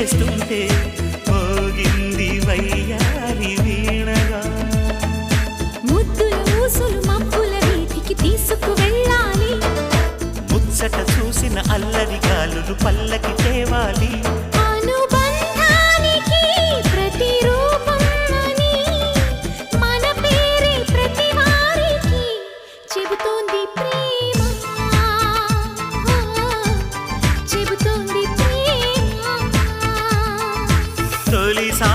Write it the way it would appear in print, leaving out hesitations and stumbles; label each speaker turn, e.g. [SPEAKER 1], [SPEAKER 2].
[SPEAKER 1] చేస్తుంటే మోగింది వయ్యారి వీణగా.
[SPEAKER 2] ముద్దుల ఊసులు మబ్బుల వీధికి తీసుకు వెళ్ళాలి.
[SPEAKER 1] ముచ్చట చూసిన అల్లరి గాలులు పల్లకి తేవాలి.
[SPEAKER 2] అనుబంధానికి ప్రతిరూపం అని మన పేరే ప్రతి వారికి చెబుతోంది ప్రేమ, చెబుతోంది ప్రేమ.
[SPEAKER 1] తొలిసారి